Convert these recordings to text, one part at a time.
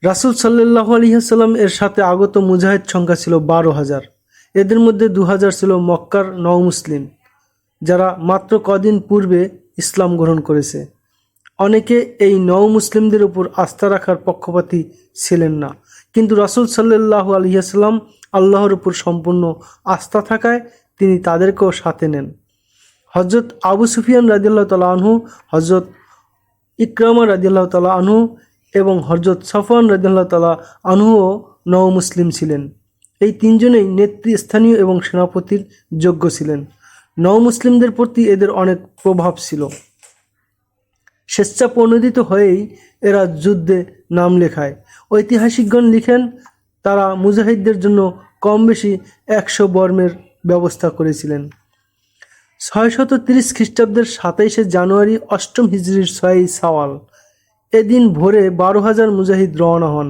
রাসূল সাল্লাল্লাহু আলাইহি ওয়াসাল্লাম এর সাথে আগত মুজাহিদ সংখ্যা ছিল 12,000। এদের মধ্যে 2,000 ছিল মক্কার নও-মুসলিম, যারা মাত্র কদিন পূর্বে ইসলাম গ্রহণ করেছে। অনেকে এই নও-মুসলিমদের উপর আস্থা রাখার পক্ষপাতী ছিলেন না, কিন্তু রাসূল সাল্লাল্লাহু আলাইহি ওয়াসাল্লাম আল্লাহর উপর সম্পূর্ণ আস্থা থাকায় তিনি তাদেরকেও সাথে নেন। হযরত আবু সুফিয়ান রাদিয়াল্লাহু তাআলা আনহু, হযরত ইকরামা রাদিয়াল্লাহু তাআলা আনহু এবং হযরত সফওয়ান রাদিয়াল্লাহু তাআলা আনহুও নও-মুসলিম ছিলেন। এই তিনজনেই নেতৃস্থানীয় এবং সেনাপতির যোগ্য ছিলেন। নও-মুসলিমদের প্রতি এদের অনেক প্রভাব ছিল। স্বেচ্ছাপ্রণোদিত হয়েই এরা যুদ্ধে নাম লেখায়। ঐতিহাসিকগণ লিখেন, তারা মুজাহিদদের জন্য কম বেশি 100 বর্মের ব্যবস্থা করেছিলেন। 630 খ্রিস্টাব্দের 27শে জানুয়ারি 8ম হিজরির 6ই শাওয়াল এদিন ভোরে 12,000 মুজাহিদ রওনা হন।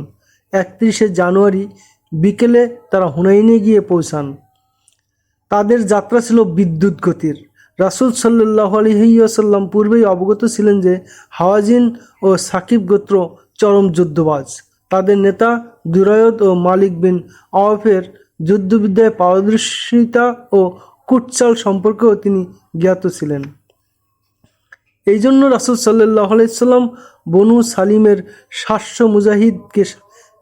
31শে জানুয়ারি বিকেলে তারা হুনাইনে গিয়ে পৌঁছান। তাদের যাত্রা ছিল বিদ্যুৎ গতির। রাসূল সাল্লাল্লাহু আলাইহি ওয়াসাল্লাম পূর্বেই অবগত ছিলেন যে হাওয়াজিন ও সাকিব গোত্র চরম যুদ্ধবাজ। তাদের নেতা দুরায়দ ও মালিক বিন আওফের যুদ্ধবিদ্যায় পারদর্শিতা ও কুটচাল সম্পর্কেও তিনি জ্ঞাত ছিলেন। এই জন্য রাসূল সাল্লাল্লাহু আলাইহি ওয়াসাল্লাম বনু সালিমের 700 মুজাহিদকে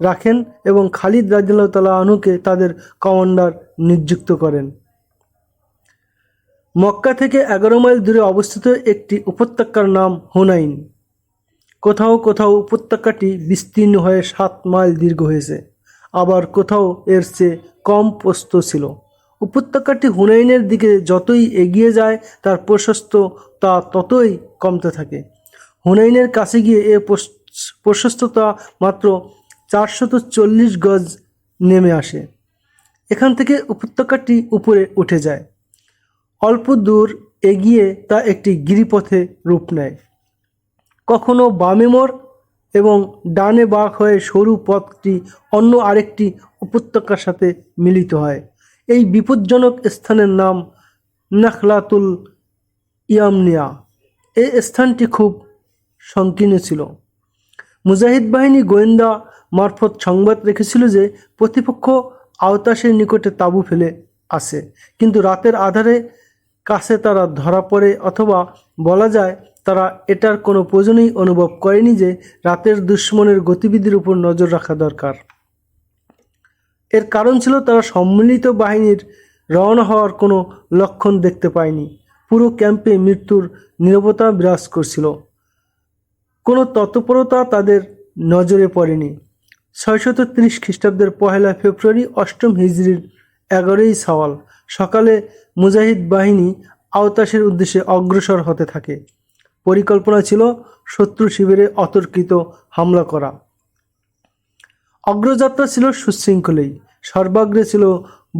রাখেন এবং খালিদ রাদিয়াল্লাহু তাআলা আনহুকে তাদের কমান্ডার নিযুক্ত করেন। মক্কা থেকে 11 মাইল দূরে অবস্থিত একটি উপত্যকার নাম হুনাইন। কোথাও কোথাও উপত্যকাটি বিস্তীর্ণ হয়ে 7 মাইল দীর্ঘ হয়েছে, আবার কোথাও এর চেয়ে কম প্রস্থ ছিল। উপত্যকাটি হুনাইনের দিকে যতই এগিয়ে যায় তার প্রশস্ততা ততই কমতে থাকে। হুনাইনের কাছে গিয়ে এর প্রশস্ততা মাত্র 440 গজ নেমে আসে। এখান থেকে উপত্যকাটি উপরে উঠে যায়। অল্প দূর এগিয়ে তা একটি গিরিপথে রূপ নেয়। কখনো বামে মোড় এবং ডানে বাঁক হয়ে সরু পথটি অন্য আরেকটি উপত্যকার সাথে মিলিত হয়। এই বিপজ্জনক স্থানের নাম নাখলাতুল ইয়ামনিয়া। এই স্থানটি খুব সংকীর্ণ ছিল। মুজাহিদ বাহিনী গোয়েন্দা মারফত সংবাদ রেখেছিল যে প্রতিপক্ষ আওতাসের নিকটে তাঁবু ফেলে আসে, কিন্তু রাতের আধারে কাছে তারা ধরা পড়ে, অথবা বলা যায় তারা এটার কোনো প্রয়োজনই অনুভব করেনি যে রাতের দুশমনের গতিবিধির উপর নজর রাখা দরকার। এর কারণ ছিল তারা সম্মিলিত বাহিনীর রওনা হওয়ার কোনো লক্ষণ দেখতে পায়নি। পুরো ক্যাম্পে মৃত্যুর নীরবতা বিরাজ করছিল। কোনো তৎপরতা তাদের নজরে পড়েনি। 630 খ্রিস্টাব্দের 1 ফেব্রুয়ারি 8ম হিজরির 11ই শাওয়াল সকালে মুজাহিদ বাহিনী আওতাসের উদ্দেশ্যে অগ্রসর হতে থাকে। পরিকল্পনা ছিল শত্রু শিবিরে অতর্কিত হামলা করা। অগ্রযাত্রা ছিল সুশৃঙ্খলেই। সর্বাগ্রে ছিল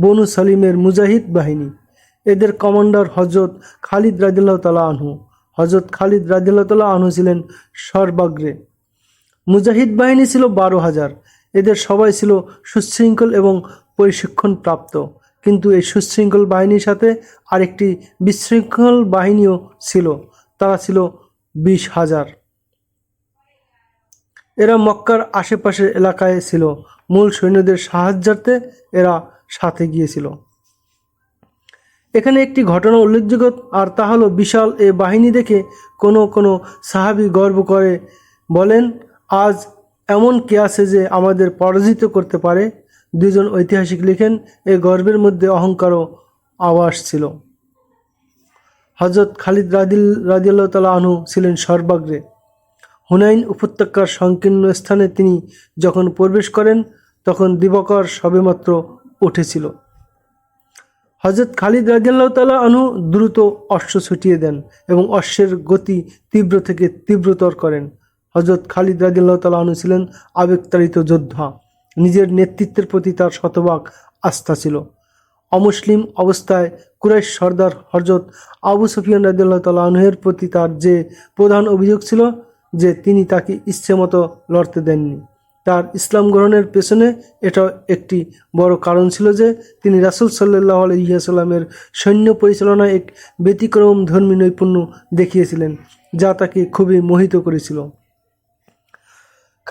বনু সালিমের মুজাহিদ বাহিনী। এদের কমান্ডার হযরত খালিদ রাদিয়াল্লাহু তাআলা আনহু। হযরত খালিদ রাদিয়াল্লাহু তাআলা আনহু ছিলেন সর্বাগ্রে। মুজাহিদ বাহিনী ছিল 12,000। এদের সবাই ছিল সুশৃঙ্খল এবং প্রশিক্ষণ প্রাপ্ত, কিন্তু এই সুশৃঙ্খল বাহিনীর সাথে আরেকটি বিশৃঙ্খল বাহিনীও ছিল। তারা ছিল 20,000। এরা মক্কার আশেপাশের এলাকায় ছিল। মূল সৈন্যদের সাহায্যার্থে এরা সাথে গিয়েছিল। এখানে একটি ঘটনা উল্লেখযোগ্য, আর তা হলো বিশাল এ বাহিনী দেখে কোনো কোনো সাহাবী গর্ব করে বলেন, আজ এমন কে আছে যে আমাদের পরাজিত করতে পারে? দুজন ঐতিহাসিক লিখেন, এই গর্বের মধ্যে অহংকারও আভাস ছিল। হযরত খালিদ রাদিয়াল্লাহু তাআলা আনহু ছিলেন সর্বাগ্রে। হুনাইন উপত্যকার সংকীর্ণ স্থানে তিনি যখন প্রবেশ করেন তখন দিবাকর সবেমাত্র উঠেছিল। হযরত খালিদ রাদিয়াল্লাহু তাআলা আনহু দ্রুত অশ্ব ছুটিয়ে দেন এবং অশ্বের গতি তীব্র থেকে তীব্রতর করেন। হযরত খালিদ রাদিয়াল্লাহু তাআলা আনহু ছিলেন আবেগতাড়িত যোদ্ধা। নিজের নেতৃত্বের প্রতি তার শতভাগ আস্থা ছিল। অমুসলিম অবস্থায় কুরাইশ সর্দার হযরত আবু সুফিয়ান রাদিয়াল্লাহু তাআলা আনহুর প্রতি তার যে প্রধান অভিযোগ ছিল যে তিনি তাকে ইচ্ছেমতো লড়তে দেননি। তার ইসলাম গ্রহণের পেছনে এটা একটি বড় কারণ ছিল যে তিনি রাসূল সাল্লাল্লাহু আলাইহি ওয়াসাল্লামের সৈন্য পরিচালনায় এক ব্যতিক্রম ধর্মী নৈপুণ্য দেখিয়েছিলেন, যা তাকে খুবই মোহিত করেছিল।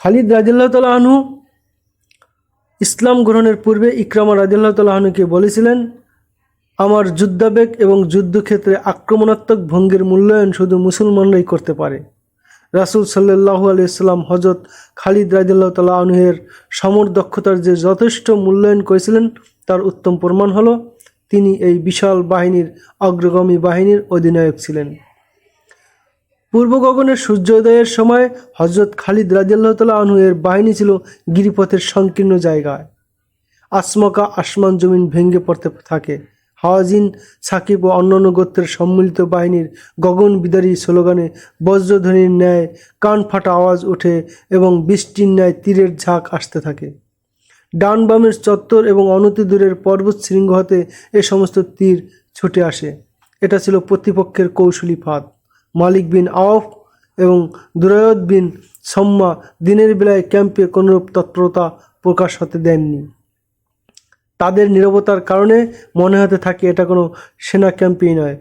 খালিদ রাদিয়াল্লাহু তাআলা আনহু ইসলাম গ্রহণের পূর্বে ইকরামা রাদিয়াল্লাহু তাআলা আনহুকে বলেছিলেন, আমার যুদ্ধাবেগ এবং যুদ্ধক্ষেত্রে আক্রমণাত্মক ভঙ্গির মূল্যায়ন শুধু মুসলমানরাই করতে পারে। রাসূল সাল্লাল্লাহু আলাইহি সাল্লাম হযরত খালিদ রাদিয়াল্লাহু তাআলা আনহুর সমর দক্ষতার যে যথেষ্ট মূল্যায়ন করেছিলেন তার উত্তম প্রমাণ হলো তিনি এই বিশাল বাহিনীর অগ্রগামী বাহিনীর অধিনায়ক ছিলেন। পূর্ব গগনের সূর্যোদয়ের সময় হযরত খালিদ রাদিয়াল্লাহু তাআলা আনহু এর বাহিনী ছিল গিরিপথের সংকীর্ণ জায়গায়। আচমকা আসমান জমিন ভেঙে পড়তে থাকে। হাওয়াজিন, সাকিব ও অন্যান্য গোত্রের সম্মিলিত বাহিনীর গগন বিদারী স্লোগানে বজ্রধ্বনির ন্যায় কান ফাটা আওয়াজ ওঠে এবং বৃষ্টির ন্যায় তীরের ঝাঁক আসতে থাকে। ডান বামের চত্বর এবং অনতি দূরের পর্বত শৃঙ্গ হতে এ সমস্ত তীর ছুটে আসে। এটা ছিল প্রতিপক্ষের কৌশলী ফাঁদ। মালিক বিন আওফ এবং দুরায়দ বিন সম্মা দিনের বেলায় ক্যাম্পে কোনরূপ তৎপরতা প্রকাশ হতে দেননি। তাদের নীরবতার কারণে মনে হতে থাকে এটা কোনো সেনা ক্যাম্পেই নয়,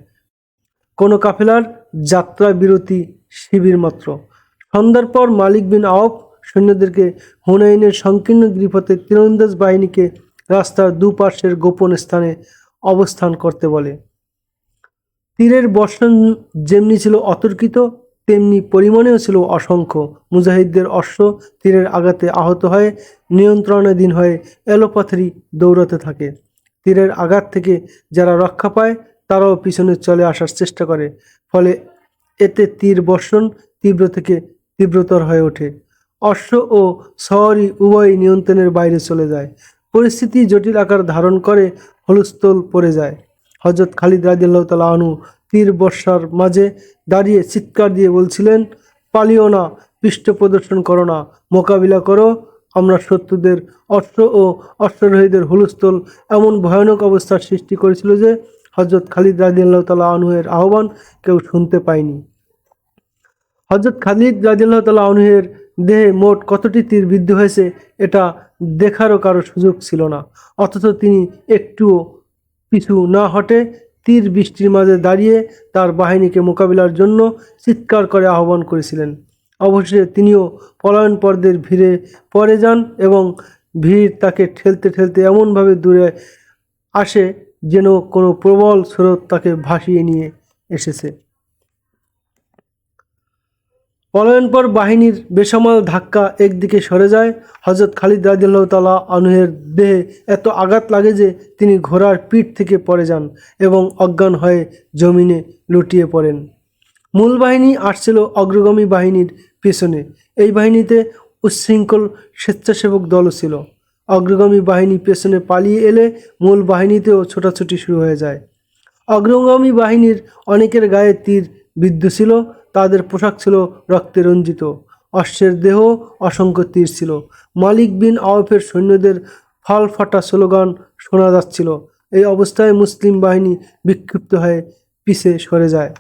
কোনো কাফেলার যাত্রা বিরতি শিবির মাত্র। সন্ধ্যার পর মালিক বিন আওফ সৈন্যদেরকে হুনাইনের সংকীর্ণ গিরিপথে তীরন্দাজ বাহিনীকে রাস্তার দুপার্শ্বের গোপন স্থানে অবস্থান করতে বলে। তীরের বর্ষণ যেমনি ছিল অতর্কিত তেমনি পরিমাণেও ছিল অসংখ্য। মুজাহিদদের অশ্ব তীরের আঘাতে আহত হয়ে নিয়ন্ত্রণাধীন হয়ে এলোপাথারি দৌড়াতে থাকে। তীরের আঘাত থেকে যারা রক্ষা পায় তারাও পিছনে চলে আসার চেষ্টা করে, ফলে এতে তীর বর্ষণ তীব্র থেকে তীব্রতর হয়ে ওঠে। অশ্ব ও সওয়ারি উভয়ই নিয়ন্ত্রণের বাইরে চলে যায়। পরিস্থিতি জটিল আকার ধারণ করে, হুলস্থুল পড়ে যায়। হযরত খালিদ রাদিয়াল্লাহু তাআলা আনহু তীর বর্ষার মাঝে দাঁড়িয়ে চিৎকার দিয়ে বলছিলেন, পালিও না, পৃষ্ঠ প্রদর্শন করো না, মোকাবিলা করো। আমরা শত্রুদের অস্ত্র ও অশ্বারোহীদের হুলস্থুল এমন ভয়ানক অবস্থার সৃষ্টি করেছিল যে হযরত খালিদ রাদিয়াল্লাহু তাআলা আনহু এর আহ্বান কেউ শুনতে পায়নি। হযরত খালিদ রাদিয়াল্লাহু তাআলা আনহু এর দেহে মোট কতটি তীর বিদ্ধ হয়েছে এটা দেখারও কারো সুযোগ ছিল না, অথচ তিনি একটুও পিছু না হটে তীর বৃষ্টির মাঝে দাঁড়িয়ে তার বাহিনীকে মোকাবিলার জন্য চিৎকার করে আহ্বান করেছিলেন। অবশেষে তিনিও পলায়ন পর্দের ভিড়ে পড়ে যান এবং ভিড় তাকে ঠেলতে ঠেলতে এমনভাবে দূরে আসে যেন কোনো প্রবল স্রোত তাকে ভাসিয়ে নিয়ে এসেছে। পলায়নপর বাহিনীর বেসামাল ধাক্কা একদিকে সরে যায়। হযরত খালিদ রাদিয়াল্লাহু তাআলা আনহুর দেহে এত আঘাত লাগে যে তিনি ঘোড়ার পিঠ থেকে পড়ে যান এবং অজ্ঞান হয়ে জমিনে লুটিয়ে পড়েন। মূল বাহিনী আসছিল অগ্রগামী বাহিনীর পেছনে। এই বাহিনীতে উচ্ছৃঙ্খল স্বেচ্ছাসেবক দলও ছিল। অগ্রগামী বাহিনী পেছনে পালিয়ে এলে মূল বাহিনীতেও ছোটাছুটি শুরু হয়ে যায়। অগ্রগামী বাহিনীর অনেকের গায়ে তীর বিদ্ধ ছিল, তাদের পোশাক ছিল রক্তে রঞ্জিত, অশ্বের দেহ অসংখ্য তীর ছিল। মালিক বিন আওফের সৈন্যদের ফাল ফাটা স্লোগান শোনা যাচ্ছিল। এই অবস্থায় মুসলিম বাহিনী বিক্ষিপ্ত হয়ে পিছে সরে যায়।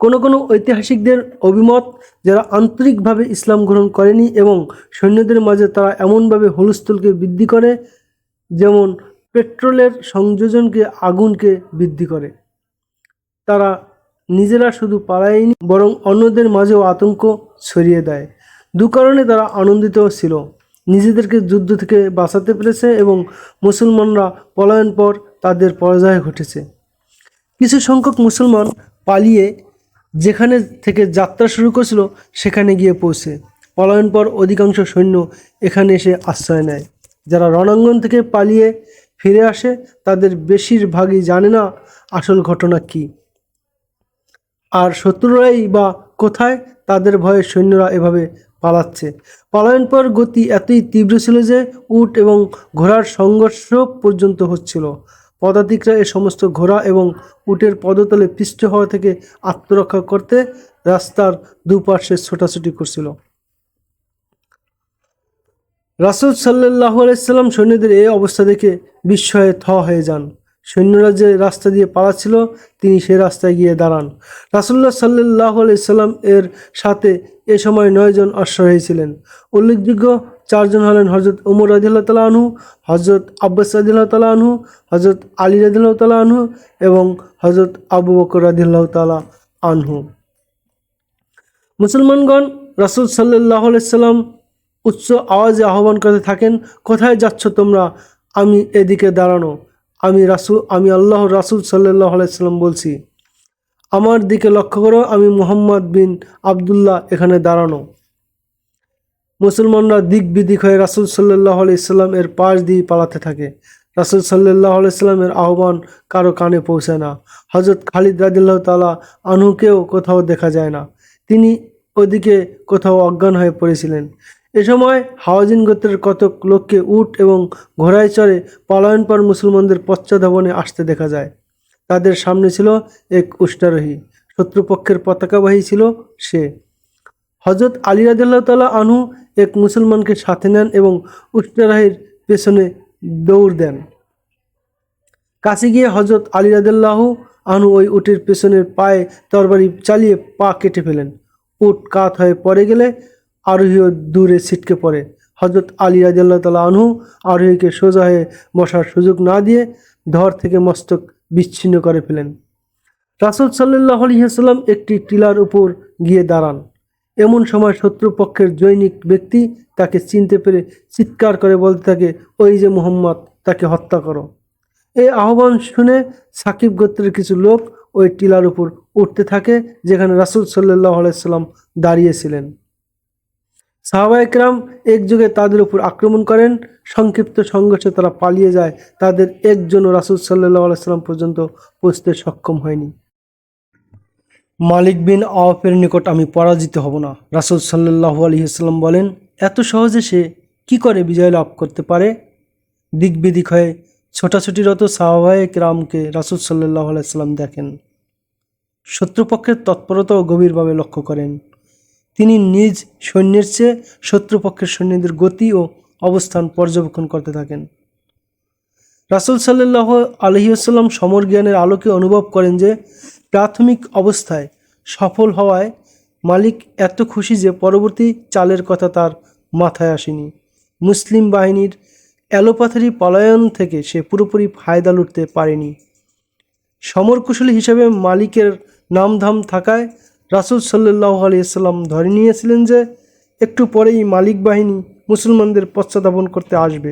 কোনো কোনো ঐতিহাসিকদের অভিমত, যারা আন্তরিকভাবে ইসলাম গ্রহণ করেনি এবং সৈন্যদের মাঝে তারা এমনভাবে হুলস্থুলকে বৃদ্ধি করে যেমন পেট্রোলের সংযোজনকে আগুনকে বৃদ্ধি করে। তারা নিজেরা শুধু পালায়নি বরং অন্যদের মাঝেও আতঙ্ক ছড়িয়ে দেয়। দু কারণে তারা আনন্দিত ছিল, নিজেদেরকে যুদ্ধ থেকে বাঁচাতে পেরেছে এবং মুসলমানরা পলায়ন পর তাদের পরাজয় ঘটেছে। কিছু সংখ্যক মুসলমান পালিয়ে যেখানে থেকে যাত্রা শুরু করেছিল সেখানে গিয়ে পৌঁছে। পলায়ন পর অধিকাংশ সৈন্য এখানে এসে আশ্রয় নেয়। যারা রণাঙ্গন থেকে পালিয়ে ফিরে আসে তাদের বেশিরভাগই জানে না আসল ঘটনা কী, আর শত্রুরাই বা কোথায়। তাদের ভয়ে সৈন্যরা এভাবে পালাচ্ছে। পলায়নপর গতি এতই তীব্র ছিল যে উট এবং ঘোড়ার সংঘর্ষ পর্যন্ত হচ্ছিল। পদাতিকরা এ সমস্ত ঘোড়া এবং উটের পদতলে পিষ্ট হওয়া থেকে আত্মরক্ষা করতে রাস্তার দুপার্শ্বে ছোটাছুটি করছিল। রাসূল সাল্লাল্লাহু আলাইহি সাল্লাম সৈন্যদের এই অবস্থা দেখে বিস্ময়ে থ হয়ে যান। সৈন্যরা যে রাস্তা দিয়ে পালাচ্ছিল তিনি সে রাস্তায় গিয়ে দাঁড়ান। রাসূলুল্লাহ সাল্লাল্লাহু আলাইহি সাল্লাম এর সাথে এ সময় 9 জন অশ্বারোহী ছিলেন। উল্লেখযোগ্য 4 জন হলেন হযরত ওমর রাদিয়াল্লাহু তাআলা আনহু, হযরত আব্বাস রাদিয়াল্লাহু তাআলা আনহু, হযরত আলী রাদিয়াল্লাহু তাআলা আনহু এবং হযরত আবু বকর রাদিয়াল্লাহু তাআলা আনহু। মুসলমানগণ রাসূল সাল্লাল্লাহু আলাইহি সাল্লাম উচ্চ আওয়াজে আহ্বান করতে থাকেন, কোথায় যাচ্ছ তোমরা? আমি এদিকে দাঁড়ানো। আমি আল্লাহর রাসূল সাল্লাল্লাহু আলাইহি সাল্লাম বলছি, আমার দিকে লক্ষ্য করো, আমি মুহাম্মদ বিন আবদুল্লাহ এখানে দাঁড়ানো। মুসলমানরা দিক বিদিক হয়ে রাসূল সাল্লাল্লাহু আলাইহি সাল্লাম এর পাশ দিয়ে পালাতে থাকে। রাসূল সাল্লাল্লাহু আলাইহি সাল্লামের আহ্বান কারো কানে পৌঁছায় না। হযরত খালিদ রাদিয়াল্লাহু তাআলা আনহুকেও কোথাও দেখা যায় না, তিনি ওদিকে কোথাও অজ্ঞান হয়ে পড়েছিলেন। এ সময় হাওয়াযিন গোত্রের কতক লোককে উট এবং ঘোড়ায় চড়ে পলায়নপর মুসলমানদের পশ্চাদ্ধাবনে আসতে দেখা যায়। তাদের সামনে ছিল এক উষ্ট্রারোহী, শত্রুপক্ষের পতাকাবাহী ছিল সে। হযরত আলী রাদিয়াল্লাহু তাআলা আনহু এক মুসলমানকে সাথে নেন এবং উষ্ট্রারোহীর পেছনে দৌড় দেন। কাছে গিয়ে হযরত আলী রাদিয়াল্লাহু আনহু ওই উটের পেছনের পায়ে তরবারি চালিয়ে পা কেটে ফেলেন। উট কাত হয়ে পড়ে গেলে আরোহীও দূরে ছিটকে পড়ে। হযরত আলী রাদিয়াল্লাহু তাআলা আনহু আরোহীকে সোজা হয়ে বসার সুযোগ না দিয়ে ধর থেকে মস্তক বিচ্ছিন্ন করে ফেলেন। রাসূল সাল্লাল্লাহু আলাইহি ওয়াসাল্লাম একটি টিলার উপর গিয়ে দাঁড়ান। এমন সময় শত্রুপক্ষের জৈনিক ব্যক্তি তাকে চিনতে পেরে চিৎকার করে বলতে থাকে, ওই যে মুহাম্মদ, তাকে হত্যা করো। এই আহ্বান শুনে সাকিব গোত্রের কিছু লোক ওই টিলার উপর উঠতে থাকে যেখানে রাসূল সাল্লাল্লাহু আলাইহি ওয়াসাল্লাম দাঁড়িয়েছিলেন। সাহাবায়ে কেরাম একযোগে তাদের উপর আক্রমণ করেন। সংক্ষিপ্ত সংঘর্ষে তারা পালিয়ে যায়। তাদের একজনও রাসূল সাল্লাল্লাহু আলাইহি ওয়াসাল্লাম পর্যন্ত পৌঁছতে সক্ষম হয়নি। মালিক বিন আওফের নিকট আমি পরাজিত হব না। রাসূল সাল্লাল্লাহু আলাইহি ওয়াসাল্লাম বলেন, এত সহজে সে কি করে বিজয় লাভ করতে পারে? দিক বিদিক হয়ে ছোটাছুটিরত সাহাবায়ে কেরামকে রাসূল সাল্লাল্লাহু আলাইহি ওয়াসাল্লাম দেখেন। শত্রুপক্ষের তৎপরতাও গভীরভাবে লক্ষ্য করেন। তিনি নিজ সৈন্যের চেয়ে শত্রুপক্ষের সৈন্যদের গতি ও অবস্থান পর্যবেক্ষণ করতে থাকেন। রাসূল সাল্লাল্লাহু আলাইহি ওয়াসাল্লাম সমর জ্ঞানের আলোকে অনুভব করেন যে প্রাথমিক অবস্থায় সফল হওয়ায় মালিক এত খুশি যে পরবর্তী চালের কথা তার মাথায় আসেনি। মুসলিম বাহিনীর এলোপাথারি পলায়ন থেকে সে পুরোপুরি ফায়দা লুটতে পারেনি। সমরকুশলী হিসেবে মালিকের নামধাম থাকায় রাসূল সাল্লাল্লাহু আলাইহি ওয়াসাল্লাম ধরে নিয়েছিলেন যে একটু পরেই মালিক বাহিনী মুসলমানদের পশ্চাদ্ধাবন করতে আসবে।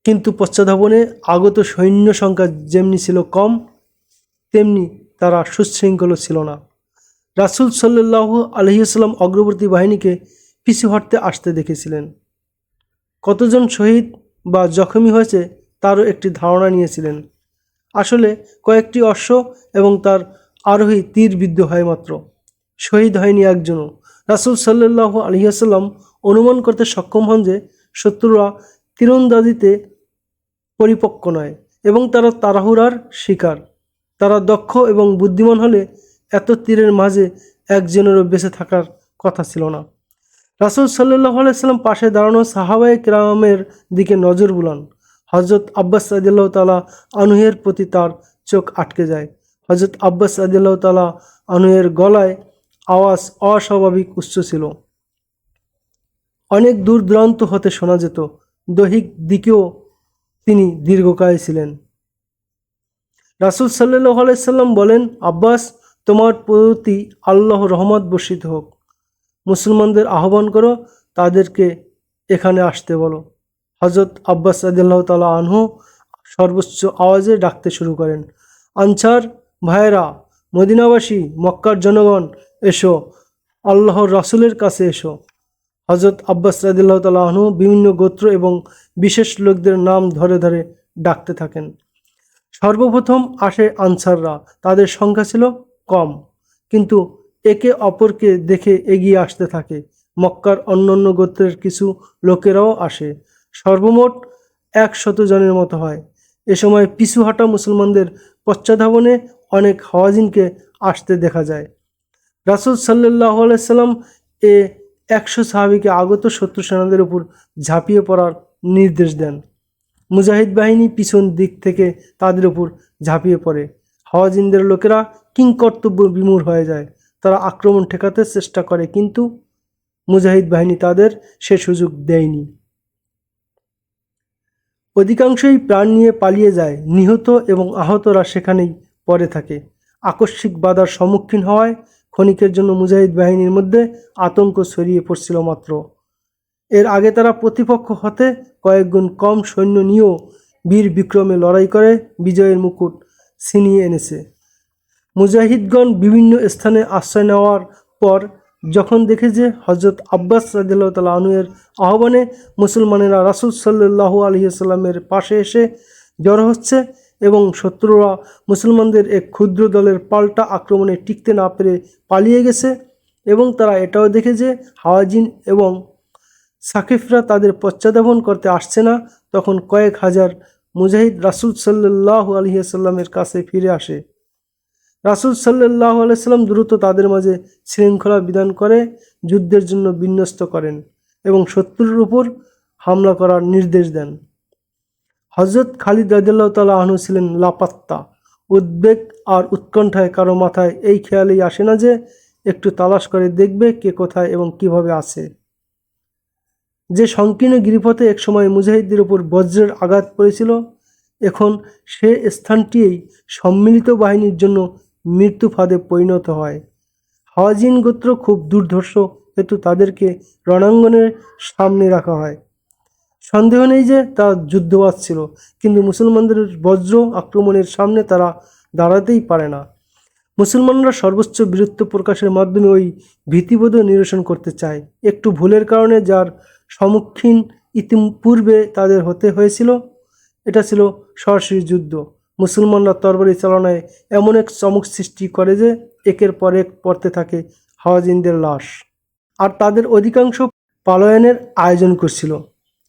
কিন্তু পশ্চাদ্ধাবনে আগত সৈন্য সংখ্যা যেমনি ছিল কম, তেমনি তারা সুশৃঙ্খল ছিল না। রাসূল সাল্লাল্লাহু আলাইহি ওয়াসাল্লাম অগ্রবর্তী বাহিনীকে পিছু হটতে আসতে দেখেছিলেন। কতজন শহীদ বা জখমী হয়েছে তারও একটি ধারণা নিয়েছিলেন। আসলে কয়েকটি অশ্ব এবং তার আরোহী তীরবিদ্ধ হয় মাত্র, শহীদ হয়নি একজনও। রাসূল সাল্লাল্লাহু আলাইহি ওয়াসাল্লাম অনুমান করতে সক্ষম হন যে শত্রুরা তীরন্দাজিতে পরিপক্ক নয় এবং তারা তাড়াহুড়ার শিকার। তারা দক্ষ এবং বুদ্ধিমান হলে এত তীরের মাঝে একজনেরও বেঁচে থাকার কথা ছিল না। রাসূল সাল্লাল্লাহু আলাইহি ওয়াসাল্লাম পাশে দাঁড়ানো সাহাবায়ে কেরামের দিকে নজর বুলান। হযরত আব্বাস রাদিয়াল্লাহু তাআলা আনহুর প্রতি তার চোখ আটকে যায়। হযরত আব্বাস রাদিয়াল্লাহু তাআলা আনহুর গলায় আওয়াজ অস্বাভাবিক উচ্চ ছিল, অনেক দূর দূরান্ত হতে শোনা যেত। দৈহিক দিকেও তিনি দীর্ঘকায় ছিলেন। রাসূল সাল্লাল্লাহু আলাইহি ওয়াসাল্লাম বলেন, আব্বাস, তোমার প্রতি আল্লাহর রহমত বর্ষিত হোক। মুসলমানদের আহ্বান করো, তাদেরকে এখানে আসতে বলো। হযরত আব্বাস রাদিয়াল্লাহু তাআলা আনহু সর্বোচ্চ আওয়াজে ডাকতে শুরু করেন, আনসার ভাইয়েরা, মদিনাবাসী, মক্কার জনগণ, এসো, আল্লাহর রাসূলের কাছে এসো। হযরত আব্বাস রাদিয়াল্লাহু তাআলা আনহু বিভিন্ন গোত্র এবং বিশেষ লোকদের নাম ধরে ধরে ডাকতে থাকেন। সর্বপ্রথম আসে আনসাররা। তাদের সংখ্যা ছিল কম, কিন্তু একে অপরকে দেখে এগিয়ে আসতে থাকে। মক্কার অন্যান্য গোত্রের কিছু লোকেরাও আসে। সর্বমোট 100 জনের মতো হয়। এ সময় পিছু হটা মুসলমানদের পশ্চাদ্ধাবনে অনেক হাওয়াযিনকে আসতে দেখা যায়। রাসূল সাল্লাল্লাহু আলাইহি ওয়াসাল্লাম 100 সাহাবীকে আগত শত্রু সেনাদের উপর ঝাঁপিয়ে পড়ার নির্দেশ দেন। মুজাহিদ বাহিনী পিছন দিক থেকে তাদের উপর ঝাঁপিয়ে পড়ে। হাওয়াযিনদের লোকেরা কিংকর্তব্য বিমূঢ় হয়ে যায়। তারা আক্রমণ ঠেকাতে চেষ্টা করে, কিন্তু মুজাহিদ বাহিনী তাদের সে সুযোগ দেয়নি। অধিকাংশই প্রাণ নিয়ে পালিয়ে যায়। নিহত এবং আহতরা সেখানেই পড়ে থাকে। আকস্মিক বাধার সম্মুখীন হওয়ায় ক্ষণিকের জন্য মুজাহিদ বাহিনীর মধ্যে আতঙ্ক ছড়িয়ে পড়ছিল মাত্র। এর আগে তারা প্রতিপক্ষ হতে কয়েকগুণ কম সৈন্য নিয়েও বীর বিক্রমে লড়াই করে বিজয়ের মুকুট ছিনিয়ে এনেছে। মুজাহিদগণ বিভিন্ন স্থানে আশ্রয় নেওয়ার পর যখন দেখে যে হজরত আব্বাস রাদিয়াল্লাহু তাআলা আনহু-এর আহ্বানে মুসলমানেরা রাসূল সাল্লাল্লাহু আলাইহি ওয়াসাল্লামের পাশে এসে জড়ো হচ্ছে এবং শত্রুরা মুসলমানদের এক ক্ষুদ্র দলের পাল্টা আক্রমণে টিকতে না পেরে পালিয়ে গেছে, এবং তারা এটাও দেখে যে হাওয়াজিন এবং সাকিফরা তাদের পশ্চাদ্ধাবন করতে আসছে না, তখন কয়েক হাজার মুজাহিদ রাসূল সাল্লাল্লাহু আলাইহি ওয়াসাল্লামের কাছে ফিরে আসে। রাসূল সাল্লাল্লাহু আলাইহি ওয়াসাল্লাম দ্রুত তাদের মাঝে শৃঙ্খলা বিধান করে যুদ্ধের জন্য বিন্যস্ত করেন এবং শত্রুর উপর হামলা করার নির্দেশ দেন। হযরত খালিদ রাদিয়াল্লাহু তাআলা আনহু ছিলেন লাপাত্তা। উদ্বেগ আর উৎকণ্ঠায় কারো মাথায় এই খেয়ালই আসে না যে একটু তালাশ করে দেখবে কে কোথায় এবং কিভাবে আছে। যে সংকীর্ণ গিরিপথে একসময় মুজাহিদদের উপর বজ্রের আঘাত পড়েছিল, এখন সে স্থানটিই সম্মিলিত বাহিনীর জন্য মৃত্যু ফাঁদে পরিণত হয়। হাওয়াজিন গোত্র খুব দুর্ধর্ষ হেতু তাদেরকে রণাঙ্গনের সামনে রাখা হয়। সন্দেহ নেই যে তারা যুদ্ধবাজ ছিল, কিন্তু মুসলমানদের বজ্র আক্রমণের সামনে তারা দাঁড়াতেই পারে না। মুসলমানরা সর্বোচ্চ বীরত্ব প্রকাশের মাধ্যমে ওই ভীতিবোধ নিরসন করতে চায়। একটু ভুলের কারণে যার সম্মুখীন ইতিপূর্বে তাদের হতে হয়েছিল, এটা ছিল সরাসরি যুদ্ধ। মুসলমানরা তরবারি চালনায় এমন এক চমক সৃষ্টি করে যে একের পর এক পড়তে থাকে হাওয়াজিনদের লাশ, আর তাদের অধিকাংশ পলায়নের আয়োজন করছিল।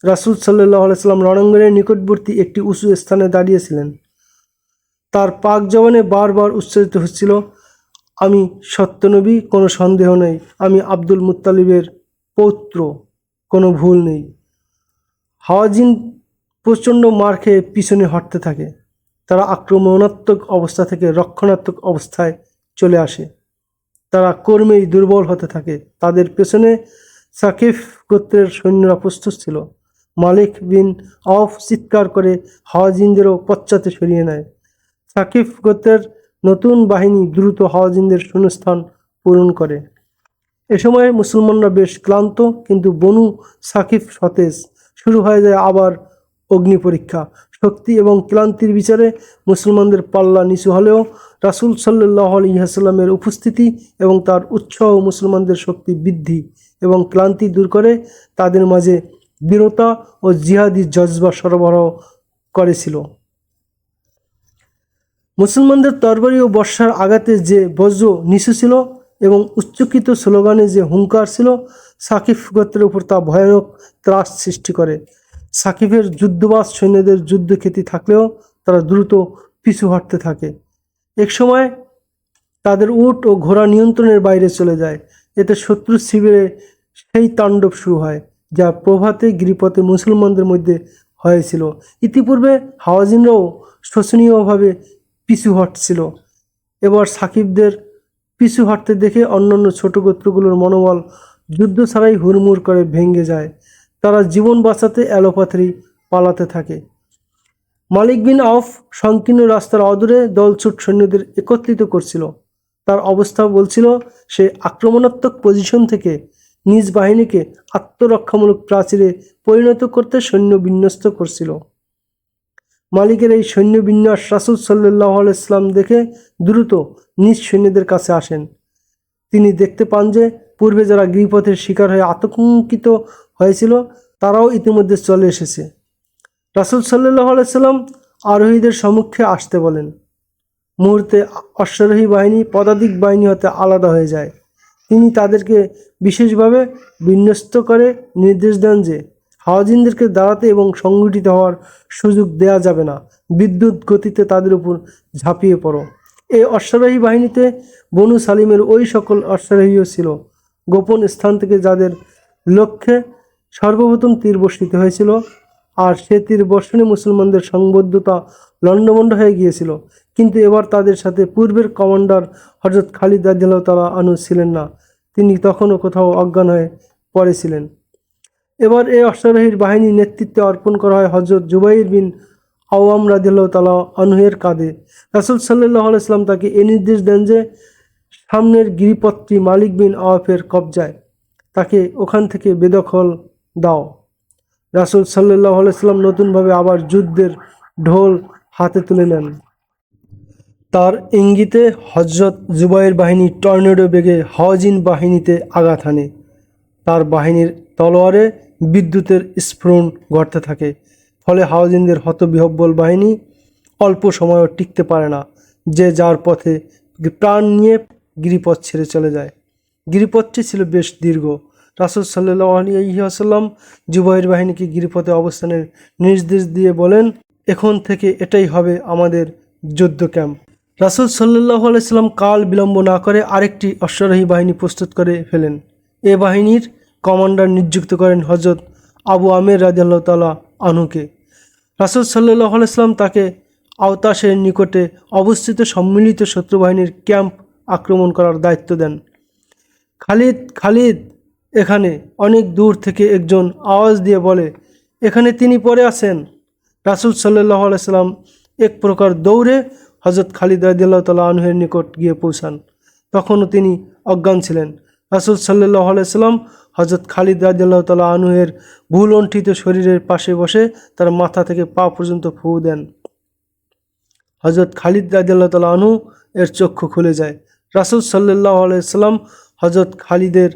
রাসূল সাল্লাল্লাহু আলাইহি ওয়াসাল্লাম রণাঙ্গনের নিকটবর্তী একটি উঁচু স্থানে দাঁড়িয়েছিলেন। তার পাক জবানে বারবার উচ্চারিত হচ্ছিল, আমি সত্যনবী, কোনো সন্দেহ নেই, আমি আব্দুল মুত্তালিবের পৌত্র, কোনো ভুল নেই। হাওয়াজিন প্রচণ্ড মার খেয়ে পিছনে হটতে থাকে। তারা আক্রমণাত্মক অবস্থা থেকে রক্ষণাত্মক অবস্থায় চলে আসে। তারা কর্মেই দুর্বল হতে থাকে। তাদের পেছনে সাকিফ গোত্রের সৈন্যরা প্রস্তুত ছিল। মালিক বিন আওফ চিৎকার করে হাওয়াজিনদেরও পশ্চাতে সরিয়ে নেয়। সাকিফ গোত্রের নতুন বাহিনী দ্রুত হাওয়াজিনদের শূন্যস্থান পূরণ করে। এ সময় মুসলমানরা বেশ ক্লান্ত, কিন্তু বনু সাকিফ সতেজ। শুরু হয়ে যায় আবার অগ্নি পরীক্ষা। শক্তি এবং ক্লান্তির বিচারে মুসলমানদের পাল্লা নিচু হলেও রাসূল সাল্লাল্লাহু আলাইহি ওয়াসাল্লামের উপস্থিতি এবং তার উৎসাহ মুসলমানদের শক্তি বৃদ্ধি এবং ক্লান্তি দূর করে তাদের মাঝে বীরতা ও জিহাদি জজবা সরবরাহ করেছিল। মুসলমানদের তরবারি ও বর্ষার আঘাতে যে বজ্র নিচু ছিল এবং উচ্চকিত স্লোগানে যে হুঙ্কার ছিল, সাকিফ গোত্রের উপর তা ভয়ানক ত্রাস সৃষ্টি করে। সাকিফের যুদ্ধবাজ সৈন্যদের যুদ্ধখ্যাতি থাকলেও তারা দ্রুত পিছু হটতে থাকে। একসময় তাদের উট ও ঘোড়া নিয়ন্ত্রণের বাইরে চলে যায়। এতে শত্রু শিবিরে সেই তাণ্ডব শুরু হয় যা প্রভাতে গিরিপথে মুসলমানদের মধ্যে হয়েছিল। ইতিপূর্বে হাওয়াজিনরাও শোচনীয়ভাবে পিছু হটছিল। এবার সাকিবদের পিছু হটতে দেখে অন্যান্য ছোট গোত্রগুলোর মনোবল যুদ্ধ ছাড়াই হুড়মুড় করে ভেঙে যায়। তারা জীবন বাঁচাতে এলোপাথারি পালাতে থাকে। মালিক বিন আওফ সংকীর্ণ রাস্তার অদূরে দলছুট সৈন্যদের একত্রিত করছিল। তার অবস্থা বলছিল সে আক্রমণাত্মক পজিশন থেকে নিজ বাহিনীকে আত্মরক্ষামূলক প্রাচীরে পরিণত করতে সৈন্য বিন্যস্ত করছিল। মালিকের এই সৈন্য বিন্যাস রাসূল সাল্লাল্লাহু আলাইহি ওয়াসাল্লাম দেখে দ্রুত নিজ সৈন্যদের কাছে আসেন। তিনি দেখতে পান যে পূর্বে যারা গিরিপথের শিকার হয়ে আতঙ্কিত হয়েছিল তারাও ইতিমধ্যে চলে এসেছে। রাসূল সাল্লাল্লাহু আলাইহি ওয়াসাল্লাম আরোহীদের সম্মুখে আসতে বলেন। মুহূর্তে অশ্বারোহী বাহিনী পদাতিক বাহিনী হতে আলাদা হয়ে যায়। তিনি তাদেরকে বিশেষভাবে বিন্যস্ত করে নির্দেশ দেন যে হাওয়াজিনদেরকে দাঁড়াতে এবং সংগঠিত হওয়ার সুযোগ দেয়া যাবে না। বিদ্যুৎ গতিতে তাদের উপর ঝাঁপিয়ে পড়ো। এই অশ্বারোহী বাহিনীতে বনু সালিমের ওই সকল অশ্বারোহীও ছিল গোপন স্থান থেকে যাদের লক্ষ্যে সর্বপ্রথম তীর বর্ষিত হয়েছিল, আর সে তীর বর্ষণে মুসলমানদের সংবদ্ধতা লণ্ডভণ্ড হয়ে গিয়েছিল। কিন্তু এবার তাদের সাথে পূর্বের কমান্ডার হযরত খালিদ রাদিয়াল্লাহু তাআলা আনহু ছিলেন না। তিনি তখনও কোথাও অজ্ঞান হয়ে পড়েছিলেন। এবার এই অশ্বারোহীর বাহিনীর নেতৃত্বে অর্পণ করা হয় হযরত জুবাইর বিন আওয়াম রাদিয়াল্লাহু তাআলা আনহু-এর কাঁধে। রাসূল সাল্লাল্লাহু আলাইহি ওয়াসাল্লাম তাকে এই নির্দেশ দেন যে সামনের গিরিপথটি মালিক বিন আওফের কবজায়, তাকে ওখান থেকে বেদখল দাও। রাসূল সাল্লাল্লাহু আলাইহি সাল্লাম নতুনভাবে আবার যুদ্ধের ঢোল হাতে তুলে নেন। তার ইঙ্গিতে হযরত জুবাইর বাহিনী টর্নেডো বেগে হাওয়াযিন বাহিনীতে আঘাত হানে। তার বাহিনীর তলোয়ারে বিদ্যুতের স্ফুরণ ঘটতে থাকে, ফলে হাওয়াযিনদের হতবিহ্বল বাহিনী অল্প সময়ও টিকতে পারে না, যে যার পথে প্রাণ নিয়ে গিরিপথ ছেড়ে চলে যায়। গিরিপথটি ছিল বেশ দীর্ঘ। রাসূল সাল্লাল্লাহু আলাইহি ওয়াসাল্লাম জুবাইর বাহিনীকে গিরিপথে অবস্থানের নির্দেশ দিয়ে বলেন, এখন থেকে এটাই হবে আমাদের যুদ্ধ ক্যাম্প। রাসূল সাল্লাল্লাহু আলাইহি সাল্লাম কাল বিলম্ব না করে আরেকটি অশ্বারোহী বাহিনী প্রস্তুত করে ফেলেন। এ বাহিনীর কমান্ডার নিযুক্ত করেন হযরত আবু আমের রাদিয়াল্লাহু তাআলা আনহুকে। রাসূল সাল্লাল্লাহু আলাইহি সাল্লাম তাকে আওতাসের নিকটে অবস্থিত সম্মিলিত শত্রু বাহিনীর ক্যাম্প আক্রমণ করার দায়িত্ব দেন। খালিদ, খালিদ! এখানে! অনেক দূর থেকে একজন আওয়াজ দিয়ে বলে, এখানে তিনি পড়ে আছেন। রাসূল সাল্লাল্লাহু আলাইহি সাল্লাম এক প্রকার দৌড়ে হযরত খালিদ রাদিয়াল্লাহু তাআলা আনহুর নিকট গিয়ে পৌঁছান। তখনও তিনি অজ্ঞান ছিলেন। রাসূল সাল্লাল্লাহু আলাইহি সাল্লাম হযরত খালিদ রাদিয়াল্লাহু তাআলা আনহুর ভূলুণ্ঠিত শরীরের পাশে বসে তার মাথা থেকে পা পর্যন্ত ফু দেন। হযরত খালিদ রাদিয়াল্লাহু তাআলা আনহু এর চক্ষু খুলে যায়। রাসূল সাল্লাল্লাহু আলাইহি সাল্লাম হযরত খালিদের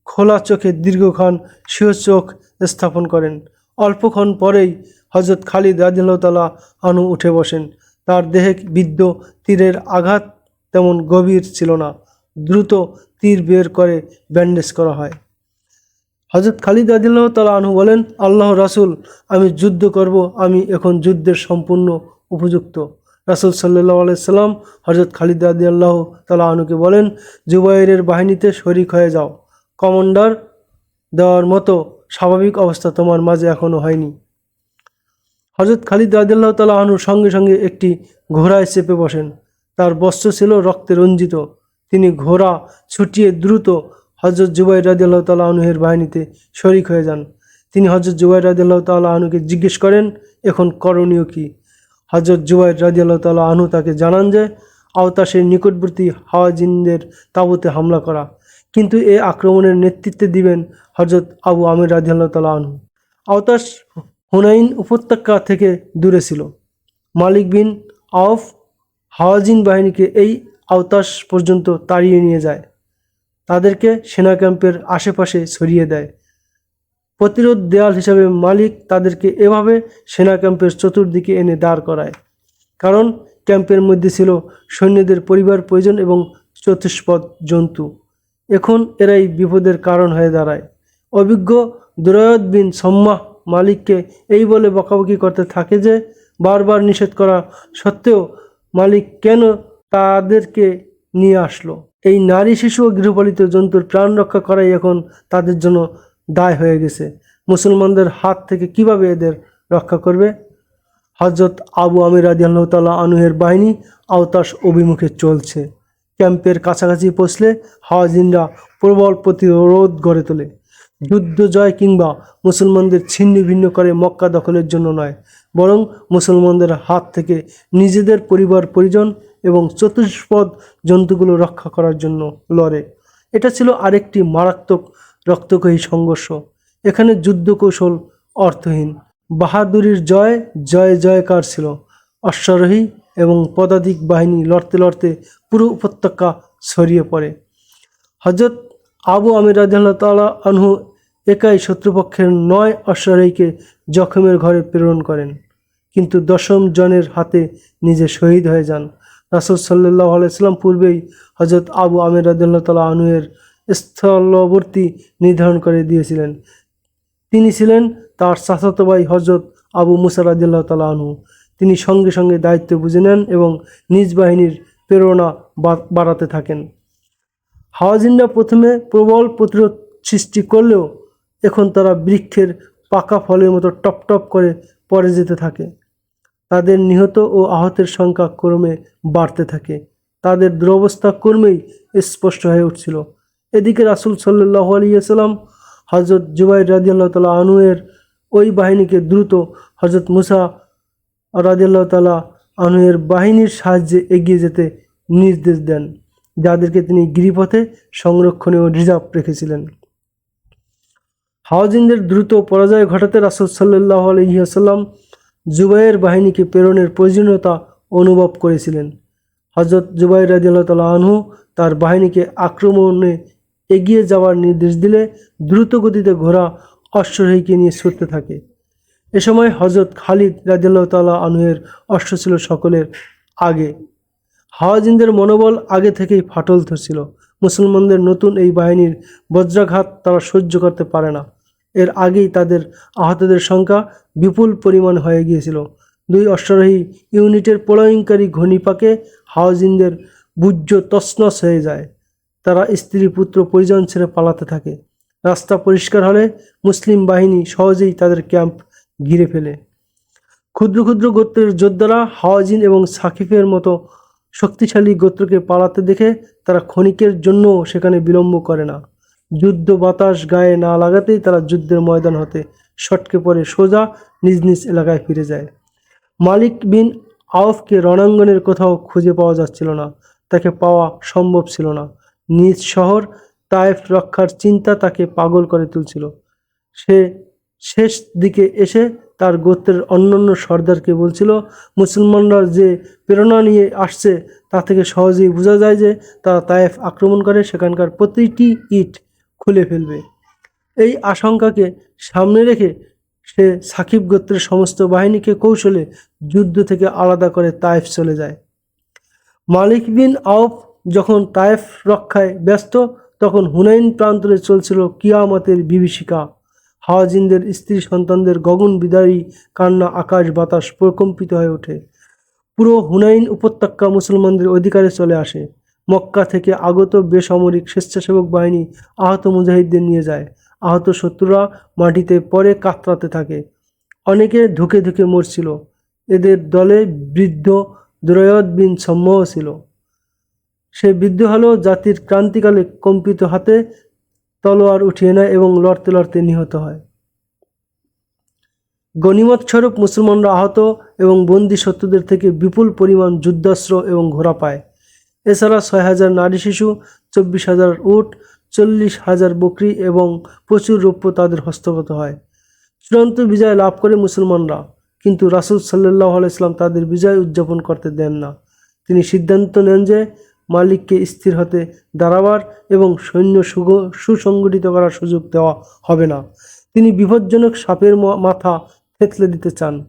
খোলা চোখে দীর্ঘক্ষণ স্বীয় চোখ স্থাপন করেন। অল্পক্ষণ পরেই হযরত খালিদ রাদিয়াল্লাহু তাআলা আনহু উঠে বসেন। তার দেহে বিদ্ধ তীরের আঘাত তেমন গভীর ছিল না। দ্রুত তীর বের করে ব্যান্ডেজ করা হয়। হযরত খালিদ রাদিয়াল্লাহু তাআলা আনহু বলেন, আল্লাহর রাসূল, আমি যুদ্ধ করব, আমি এখন যুদ্ধের সম্পূর্ণ উপযুক্ত। রাসূল সাল্লাল্লাহু আলাইহি সাল্লাম হযরত খালিদ রাদিয়াল্লাহু তাআলা আনহুকে বলেন, জুবাইরের বাহিনীতে শরীক হয়ে যাও। কমান্ডার দেওয়ার মতো স্বাভাবিক অবস্থা তোমার মাঝে এখনো হয়নি। হযরত খালিদ রাদিয়াল্লাহু তাআলা আনহু সঙ্গে সঙ্গে একটি ঘোড়ায় চেপে বসেন। তার বস্ত্র ছিল রক্তে রঞ্জিত। তিনি ঘোড়া ছুটিয়ে দ্রুত হযরত জুবাইর রাদিয়াল্লাহু তাআলা আনহুর বাহিনীতে শরীক হয়ে যান। তিনি হযরত জুবাইর রাদিয়াল্লাহু তাআলা আনহুকে জিজ্ঞেস করেন, এখন করণীয় কি? হযরত জুবাইর রাদিয়াল্লাহু তাআলা আনহু তাকে জানান যে আওতাসের নিকটবর্তী হাওয়াযিনদের তাঁবুতে হামলা করা, কিন্তু এ আক্রমণের নেতৃত্ব দিবেন হযরত আবু আমের রাদিয়াল্লাহু তাআলা আনহু। আওতাস হুনাইন উপত্যকা থেকে দূরে ছিল। মালিক বিন আওফ হাওয়াযিন বাহিনীকে এই আওতাস পর্যন্ত তাড়িয়ে নিয়ে যায়, তাদেরকে সেনা ক্যাম্পের আশেপাশে ছড়িয়ে দেয়। প্রতিরোধ দেয়াল হিসাবে মালিক তাদেরকে এভাবে সেনা ক্যাম্পের চতুর্দিকে এনে দাঁড় করায়, কারণ ক্যাম্পের মধ্যে ছিল সৈন্যদের পরিবার পরিজন এবং চতুষ্পদ জন্তু। এখন এরাই বিপদের কারণ হয়ে দাঁড়ায়। অভিজ্ঞ দুরায়দ বিন সম্মাহ মালিককে এই বলে বকাবকি করতে থাকে যে বারবার নিষেধ করা সত্ত্বেও মালিক কেন তাদেরকে নিয়ে আসলো। এই নারী, শিশু ও গৃহপালিত জন্তুর প্রাণ রক্ষা করাই এখন তাদের জন্য দায় হয়ে গেছে। মুসলমানদের হাত থেকে কিভাবে এদের রক্ষা করবে? হযরত আবু আমির রাদিয়াল্লাহু তাআলা আনহুর বাহিনী আওতাস অভিমুখে চলছে। ক্যাম্পের কাছাকাছি পৌঁছলে হাওয়াযিনরা প্রবল প্রতিরোধ গড়ে তোলে। যুদ্ধ জয় কিংবা মুসলমানদের ছিন্ন ভিন্ন করে মক্কা দখলের জন্য নয়, বরং মুসলমানদের হাত থেকে নিজেদের পরিবার পরিজন এবং চতুষ্পদ জন্তুগুলো রক্ষা করার জন্য লড়ে। এটা ছিল আরেকটি মারাত্মক রক্তক্ষয়ী সংঘর্ষ। এখানে যুদ্ধ কৌশল অর্থহীন, বাহাদুরির জয় জয় জয়কার ছিল। অশ্বারোহী এবং পদাতিক বাহিনী লড়তে লড়তে পুরো উপত্যকা ছড়িয়ে পড়ে। হযরত আবু আমির রাদিয়াল্লাহু তাআলা আনহু একাই শত্রুপক্ষের 9 অশ্বারোহীকে জখমের ঘরে প্রেরণ করেন, কিন্তু 10ম জনের হাতে নিজে শহীদ হয়ে যান। রাসূল সাল্লাল্লাহু আলাইহি সাল্লাম পূর্বেই হযরত আবু আমির রাদিয়াল্লাহু তাআলা আনহুর স্থলবর্তী নির্ধারণ করে দিয়েছিলেন। তিনি ছিলেন তার চাচাতো ভাই হযরত আবু মুসা রাদিয়াল্লাহু তাআলা আনহু। তিনি সঙ্গে সঙ্গে দায়িত্ব বুঝে নেন এবং নিজ বাহিনীর প্রেরণা বাড়াতে থাকেন। হাওয়াযিনরা প্রথমে প্রবল প্রতিরোধ সৃষ্টি করলেও এখন তারা বৃক্ষের পাকা ফলের মতো টপ টপ করে পড়ে যেতে থাকে। তাদের নিহত ও আহতের সংখ্যা ক্রমে বাড়তে থাকে। তাদের দুরবস্থা ক্রমেই স্পষ্ট হয়ে উঠছিল। এদিকে রাসূল সাল্লাল্লাহু আলাইহি ওয়াসাল্লাম হযরত জুবাইর রাদিয়াল্লাহু তাআলা আনহুর ওই বাহিনীকে দ্রুত হযরত মুসা রাদিয়াল্লাহু তাআলা আনহুর বাহিনীর সাহায্যে এগিয়ে যেতে নির্দেশ দেন। যাদেরকে তিনি গিরিপথে সংরক্ষণে ও রিজার্ভ রেখেছিলেন। হাওয়াযিনদের দ্রুত পরাজয় ঘটাতে রাসূল সাল্লাল্লাহু আলাইহি ওয়াসাল্লাম জুবাইর বাহিনীকে প্রেরণের প্রয়োজনীয়তা অনুভব করেছিলেন। হযরত জুবাইর রাদিয়াল্লাহু তাআলা আনহু তার বাহিনীকে আক্রমণে এগিয়ে যাওয়ার নির্দেশ দিলে দ্রুত গতিতে ঘোড়া অশ্বারোহীকে নিয়ে ছুটতে থাকে। এ সময় হযরত খালিদ রাদিয়াল্লাহু তাআলা আনহু-এর অশ্ব ছিল সকলের আগে। হাওয়াযিনদের মনোবল আগে থেকেই ফাটল ধরছিল। মুসলমানদের নতুন এই বাহিনীর বজ্রাঘাত তারা সহ্য করতে পারে না। এর আগেই তাদের আহতদের সংখ্যা বিপুল পরিমাণ হয়ে গিয়েছিল। দুই অশ্বারোহী ইউনিটের প্রলয়ঙ্কারী ঘূর্ণিপাকে হাওয়াযিনদের বুঝ্য তছনছ হয়ে যায়। তারা স্ত্রী পুত্র পরিজন ছেড়ে পালাতে থাকে। রাস্তা পরিষ্কার হলে মুসলিম বাহিনী সহজেই তাদের ক্যাম্প ঘিরে ফেলে। ক্ষুদ্র ক্ষুদ্র গোত্রের যোদ্ধারা হাওয়াযিন এবং সাকিফের মতো শক্তিশালী গোত্রকে পালাতে দেখে তারা ক্ষণিকের জন্যও সেখানে বিলম্ব করে না। যুদ্ধ বাতাস গায়ে না লাগাতেই তারা যুদ্ধের ময়দান হতে সটকে পড়ে সোজা নিজ নিজ এলাকায় ফিরে যায়। মালিক বিন আওফকে রণাঙ্গনের কোথাও খুঁজে পাওয়া যাচ্ছিল না। তাকে পাওয়া সম্ভব ছিল না। নিজ শহর তায়েফ রক্ষার চিন্তা তাকে পাগল করে তুলছিল। সে শেষ দিকে এসে তার গোত্রের অন্যান্য সর্দারকে বলছিল, মুসলমানরা যে প্রেরণা নিয়ে আসছে তা থেকে সহজেই বোঝা যায় যে তারা তায়েফ আক্রমণ করে সেখানকার প্রতিটি ইট খুলে ফেলবে। এই আশঙ্কাকে সামনে রেখে সে সাকিব গোত্রের সমস্ত বাহিনীকে কৌশলে যুদ্ধ থেকে আলাদা করে তায়েফ চলে যায়। মালিক বিন আওফ যখন তায়েফ রক্ষায় ব্যস্ত, তখন হুনাইন প্রান্তরে চলছিল কিয়ামতের বিভীষিকা। হাওয়াযিনদের স্ত্রী সন্তানদের গগন বিদারী কান্না আকাশ বাতাস প্রকম্পিত হয়ে ওঠে। পুরো হুনাইন উপত্যকা মুসলমানদের অধিকারে চলে আসে। মক্কা থেকে আগত বেসামরিক স্বেচ্ছাসেবক বাহিনী আহত মুজাহিদদের নিয়ে যায়। আহত শত্রুরা মাটিতে পড়ে কাতরাতে থাকে। অনেকে ধুকে ধুকে মরছিল। এদের দলে বৃদ্ধ দুরায়দ বিন সম্মাও ছিল। সে বৃদ্ধ হলো জাতির ক্রান্তিকালে কম্পিত হাতে তলোয়ার উঠিয়ে নেয় এবং লড়তে লড়তে নিহত হয়। গনিমত স্বরূপ মুসলমানরা আহত এবং বন্দী শত্রুদের থেকে বিপুল পরিমাণ যুদ্ধাস্ত্র এবং ঘোড়া পায়। এছাড়া 6,000 নারী শিশু, 24,000 উট, 40,000 বকরি এবং প্রচুর রৌপ্য তাদের হস্তগত হয়। চূড়ান্ত বিজয় লাভ করে মুসলমানরা, কিন্তু রাসূল সাল্লাল্লাহু আলাইহি ওয়াসাল্লাম তাদের বিজয় উদযাপন করতে দেন না। তিনি সিদ্ধান্ত নেন যে মালিককে স্থির হতে দাঁড়াবার এবং সৈন্য সুসংগঠিত করার সুযোগ দেওয়া হবে না। তিনি বিপজ্জনক সাপের মাথা থেতলে দিতে চান।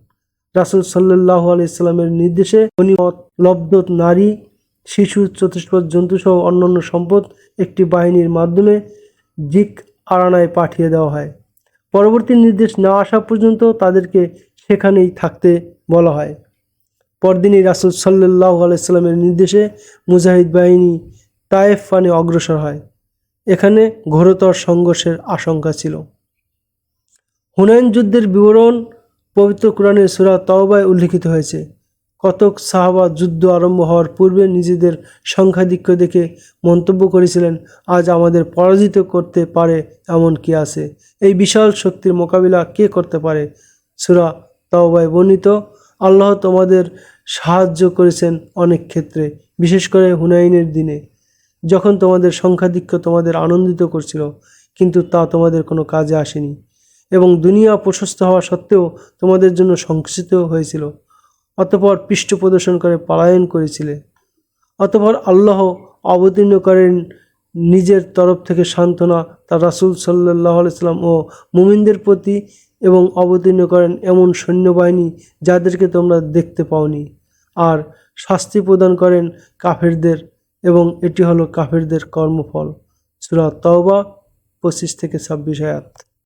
রাসূল সাল্লাল্লাহু আলাইহি ওয়াসাল্লামের নির্দেশে গনিমত লব্ধ নারী, শিশু, চতুষ্পদ জন্তুসহ অন্যান্য সম্পদ একটি বাহিনীর মাধ্যমে জিক আরানায় পাঠিয়ে দেওয়া হয়। পরবর্তী নির্দেশ না আসা পর্যন্ত তাদেরকে সেখানেই থাকতে বলা হয়। পরদিনই রাসূল সাল্লাল্লাহু আলাইহি ওয়াসাল্লামের নির্দেশে মুজাহিদ বাহিনী তায়েফ পানে অগ্রসর হয়। এখানে ঘোরতর সংঘর্ষের আশঙ্কা ছিল। হুনাইন যুদ্ধের বিবরণ পবিত্র কোরআনের সূরা তাওবায় উল্লিখিত হয়েছে। কতক সাহাবা যুদ্ধ আরম্ভ হওয়ার পূর্বে নিজেদের সংখ্যাধিক্য দেখে মন্তব্য করেছিলেন, আজ আমাদের পরাজিত করতে পারে এমন কি আছে? এই বিশাল শক্তির মোকাবিলা কে করতে পারে? সূরা তাওবায় বর্ণিত, আল্লাহ তোমাদের সাহায্য করেছেন অনেক ক্ষেত্রে, বিশেষ করে হুনাইনের দিনে, যখন তোমাদের সংখ্যাধিক্য তোমাদের আনন্দিত করছিল, কিন্তু তা তোমাদের কোনো কাজে আসেনি এবং দুনিয়া প্রশস্ত হওয়া সত্ত্বেও তোমাদের জন্য সংকুচিত হয়েছিল। অতঃপর পৃষ্ঠ প্রদর্শন করে পলায়ন করেছিলে। অতঃপর আল্লাহ অবতীর্ণ করেন নিজের তরফ থেকে সান্ত্বনা তার রাসূল সাল্লাল্লাহু আলাইহি ওয়াসাল্লাম ও মুমিনদের প্রতি এবং অবতীর্ণ করেন এমন সৈন্যবাহিনী যাদেরকে তোমরা দেখতে পাওনি, আর শাস্তি প্রদান করেন কাফেরদের, এবং এটি হলো কাফেরদের কর্মফল। সূরা তাওবা 25 থেকে 26 আয়াত।